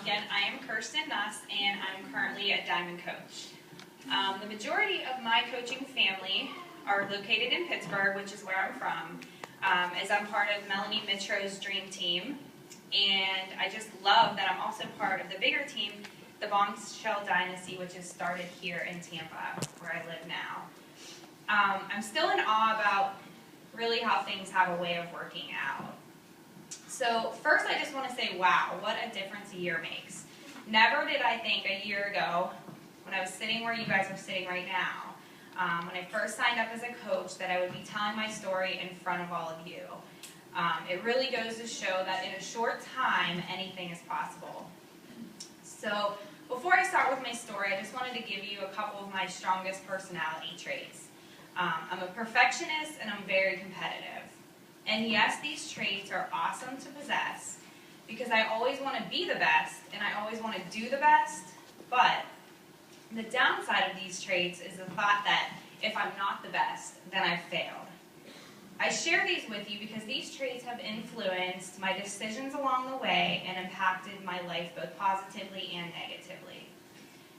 Again, I am Kirsten Nuss, and I'm currently a Diamond Coach. The majority of my coaching family are located in Pittsburgh, which is where I'm from, as I'm part of Melanie Mitro's dream team. And I just love that I'm also part of the bigger team, the Bombshell Dynasty, which is started here in Tampa, where I live now. I'm still in awe about really how things have a way of working out. So first I just want to say, wow, what a difference a year makes. Never did I think a year ago, when I was sitting where you guys are sitting right now, when I first signed up as a coach, that I would be telling my story in front of all of you. It really goes to show that in a short time, anything is possible. So before I start with my story, I just wanted to give you a couple of my strongest personality traits. I'm a perfectionist and I'm very competitive. And yes, these traits are awesome to possess because I always want to be the best and I always want to do the best, but the downside of these traits is the thought that if I'm not the best, then I've failed. I share these with you because these traits have influenced my decisions along the way and impacted my life both positively and negatively.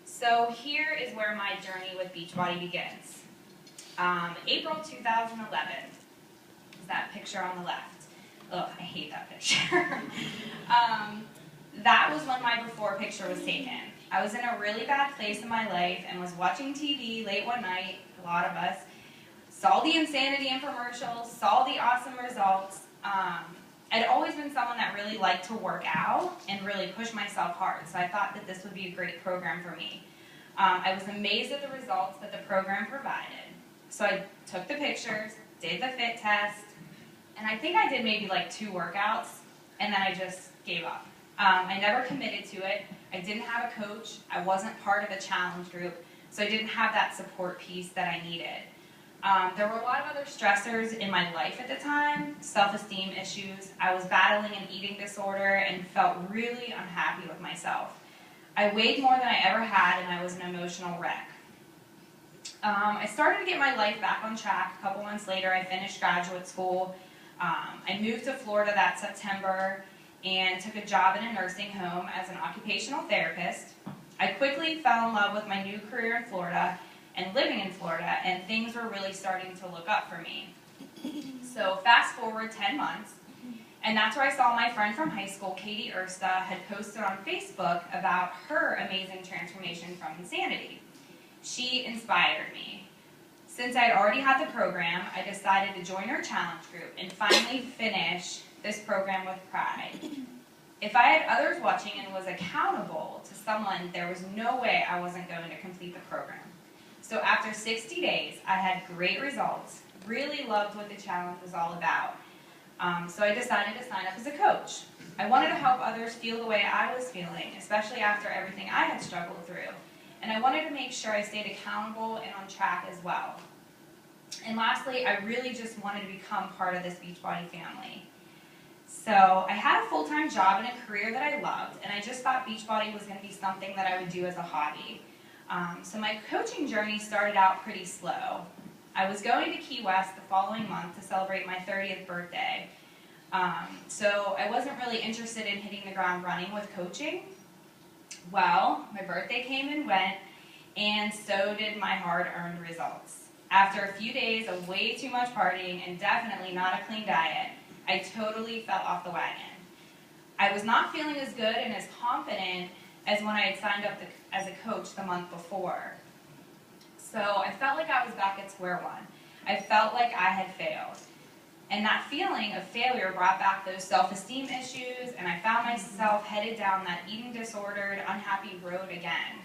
So here is where my journey with Beachbody begins. April 2011. That picture on the left. Ugh, I hate that picture. That was when my before picture was taken. I was in a really bad place in my life and was watching TV late one night, a lot of us, saw the insanity infomercials, saw the awesome results. I'd always been someone that really liked to work out and really push myself hard, so I thought that this would be a great program for me. I was amazed at the results that the program provided. So I took the pictures, did the fit test, and I think I did maybe like 2 workouts, and then I just gave up. I never committed to it. I didn't have a coach. I wasn't part of a challenge group, so I didn't have that support piece that I needed. There were a lot of other stressors in my life at the time, self-esteem issues. I was battling an eating disorder and felt really unhappy with myself. I weighed more than I ever had, and I was an emotional wreck. I started to get my life back on track. A couple months later, I finished graduate school. I moved to Florida that September and took a job in a nursing home as an occupational therapist. I quickly fell in love with my new career in Florida and living in Florida, and things were really starting to look up for me. So fast forward 10 months, and that's where I saw my friend from high school, Katie Ersta, had posted on Facebook about her amazing transformation from insanity. She inspired me. Since I had already had the program, I decided to join her challenge group and finally finish this program with pride. If I had others watching and was accountable to someone, there was no way I wasn't going to complete the program. So after 60 days, I had great results, really loved what the challenge was all about. So I decided to sign up as a coach. I wanted to help others feel the way I was feeling, especially after everything I had struggled through. And I wanted to make sure I stayed accountable and on track as well. And lastly, I really just wanted to become part of this Beachbody family. So I had a full-time job and a career that I loved, and I just thought Beachbody was going to be something that I would do as a hobby. So my coaching journey started out pretty slow. I was going to Key West the following month to celebrate my 30th birthday. So I wasn't really interested in hitting the ground running with coaching. Well, my birthday came and went, and so did my hard-earned results. After a few days of way too much partying and definitely not a clean diet, I totally fell off the wagon. I was not feeling as good and as confident as when I had signed up as a coach the month before. So I felt like I was back at square one. I felt like I had failed. And that feeling of failure brought back those self-esteem issues, and I found myself headed down that eating disordered, unhappy road again.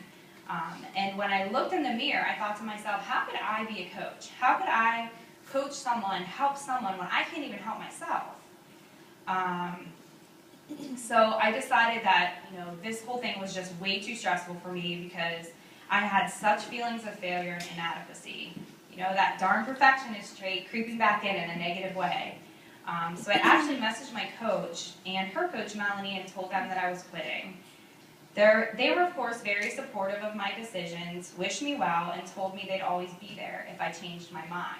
And when I looked in the mirror, I thought to myself, how could I be a coach? How could I coach someone, help someone when I can't even help myself? So I decided that, this whole thing was just way too stressful for me because I had such feelings of failure and inadequacy. That darn perfectionist trait creeping back in a negative way. So I actually messaged my coach and her coach, Melanie, and told them that I was quitting. They were, of course, very supportive of my decisions, wished me well, and told me they'd always be there if I changed my mind.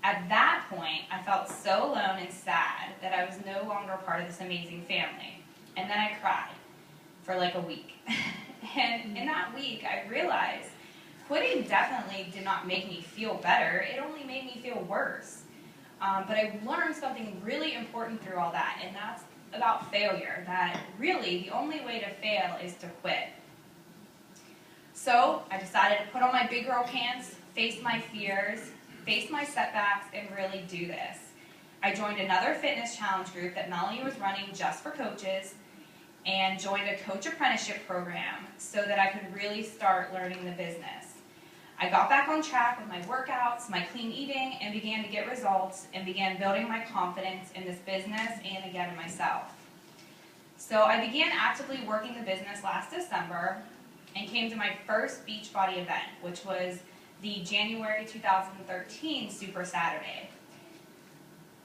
At that point, I felt so alone and sad that I was no longer part of this amazing family. And then I cried. for like a week. And in that week, I realized quitting definitely did not make me feel better. It only made me feel worse. But I learned something really important through all that, and that's about failure, that really the only way to fail is to quit. So I decided to put on my big girl pants, face my fears, face my setbacks, and really do this. I joined another fitness challenge group that Melanie was running just for coaches, and joined a coach apprenticeship program so that I could really start learning the business. I got back on track with my workouts, my clean eating, and began to get results and began building my confidence in this business and again in myself. So I began actively working the business last December and came to my first Beachbody event, which was the January 2013 Super Saturday.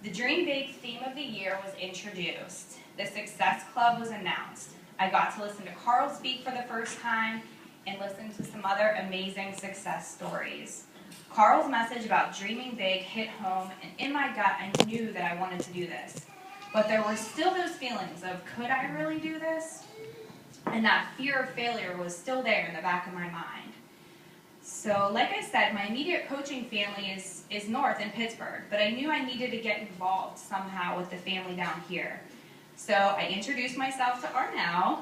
The Dream Big theme of the year was introduced. The Success Club was announced. I got to listen to Carl speak for the first time and listen to some other amazing success stories. Carl's message about dreaming big hit home, and in my gut, I knew that I wanted to do this. But there were still those feelings of, could I really do this? And that fear of failure was still there in the back of my mind. So, like I said, my immediate coaching family is north in Pittsburgh, but I knew I needed to get involved somehow with the family down here. So I introduced myself to Arnell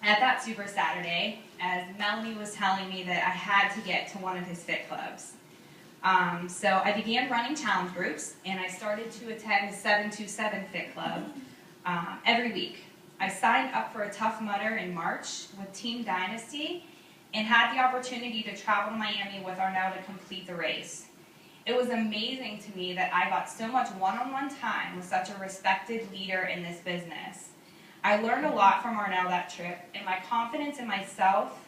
at that Super Saturday, as Melanie was telling me that I had to get to one of his fit clubs. So I began running challenge groups, and I started to attend the 727 Fit Club every week. I signed up for a Tough Mudder in March with Team Dynasty and had the opportunity to travel to Miami with Arnell to complete the race. It was amazing to me that I got so much one-on-one time with such a respected leader in this business. I learned a lot from Arnell that trip, and my confidence in myself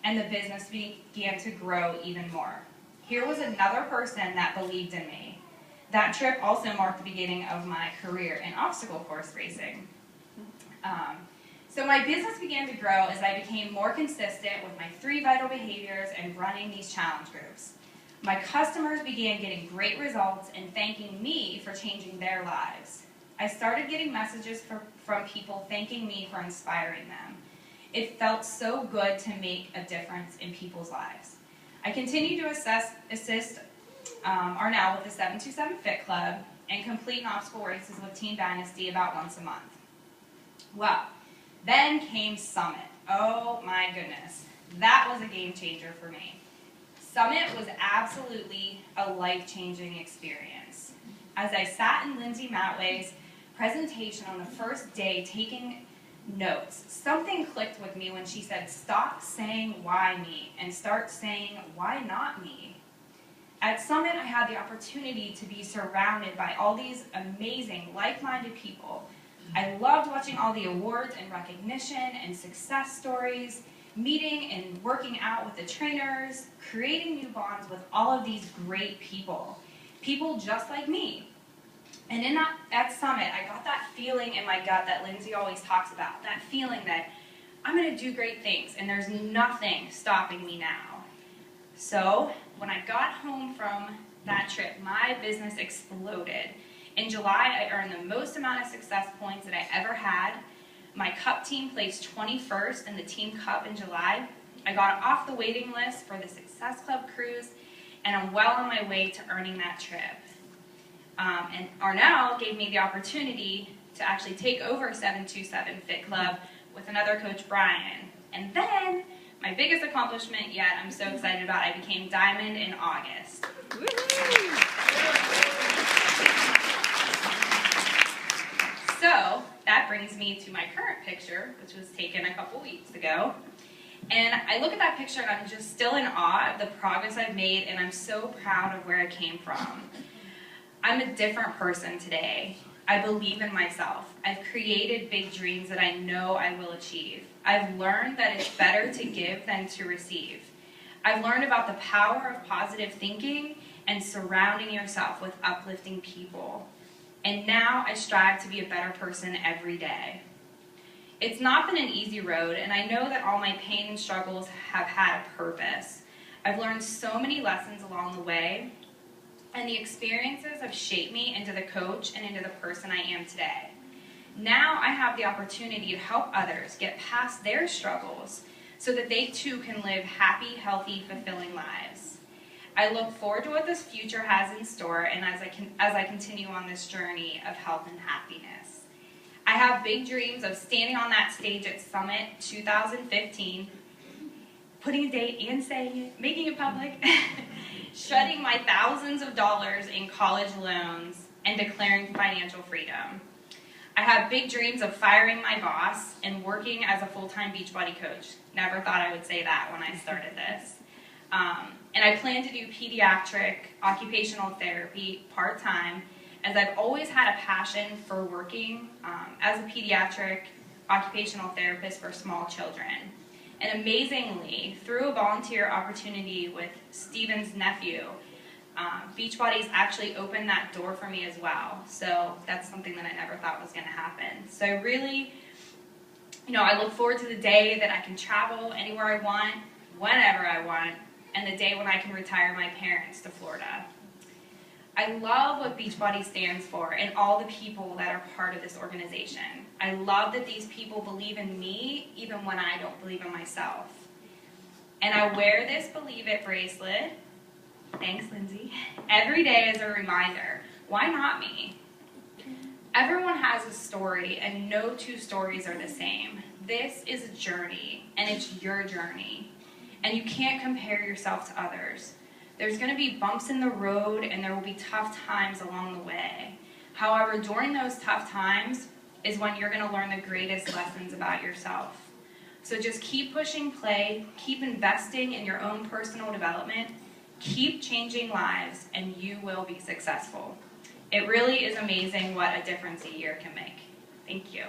and the business began to grow even more. Here was another person that believed in me. That trip also marked the beginning of my career in obstacle course racing. So my business began to grow as I became more consistent with my 3 vital behaviors and running these challenge groups. My customers began getting great results and thanking me for changing their lives. I started getting messages from people thanking me for inspiring them. It felt so good to make a difference in people's lives. I continued to assist Arnell with the 727 Fit Club and complete obstacle races with Team Dynasty about once a month. Well, then came Summit. Oh my goodness. That was a game changer for me. Summit was absolutely a life-changing experience. As I sat in Lindsay Matway's presentation on the first day taking notes, something clicked with me when she said, stop saying why me and start saying why not me. At Summit, I had the opportunity to be surrounded by all these amazing, like-minded people. I loved watching all the awards and recognition and success stories, meeting and working out with the trainers, creating new bonds with all of these great people just like me. And at Summit, I got that feeling in my gut that Lindsay always talks about, that feeling that I'm going to do great things and there's nothing stopping me now. So when I got home from that trip, my business exploded. In July, I earned the most amount of success points that I ever had. My cup team placed 21st in the team cup in July. I got off the waiting list for the Success Club cruise, and I'm well on my way to earning that trip. And Arnell gave me the opportunity to actually take over 727 Fit Club with another coach, Brian. And then, my biggest accomplishment yet, I'm so excited about, I became Diamond in August. So, that brings me to my current picture, which was taken a couple weeks ago. And I look at that picture and I'm just still in awe of the progress I've made, and I'm so proud of where I came from. I'm a different person today. I believe in myself. I've created big dreams that I know I will achieve. I've learned that it's better to give than to receive. I've learned about the power of positive thinking and surrounding yourself with uplifting people. And now I strive to be a better person every day. It's not been an easy road, and I know that all my pain and struggles have had a purpose. I've learned so many lessons along the way, and the experiences have shaped me into the coach and into the person I am today. Now I have the opportunity to help others get past their struggles so that they too can live happy, healthy, fulfilling lives. I look forward to what this future has in store and as I continue on this journey of health and happiness. I have big dreams of standing on that stage at Summit 2015, putting a date and saying it, making it public, shutting my thousands of dollars in college loans, and declaring financial freedom. I have big dreams of firing my boss and working as a full-time Beachbody coach. Never thought I would say that when I started this. And I plan to do pediatric occupational therapy part-time, as I've always had a passion for working as a pediatric occupational therapist for small children. And amazingly, through a volunteer opportunity with Steven's nephew, Beachbody's actually opened that door for me as well. So that's something that I never thought was going to happen. So I really, I look forward to the day that I can travel anywhere I want, whenever I want, and the day when I can retire my parents to Florida. I love what Beachbody stands for and all the people that are part of this organization. I love that these people believe in me even when I don't believe in myself. And I wear this Believe It bracelet, thanks Lindsay, every day as a reminder. Why not me? Everyone has a story and no two stories are the same. This is a journey and it's your journey. And you can't compare yourself to others. There's going to be bumps in the road and there will be tough times along the way. However, during those tough times is when you're going to learn the greatest lessons about yourself. So just keep pushing play, keep investing in your own personal development, keep changing lives, and you will be successful. It really is amazing what a difference a year can make. Thank you.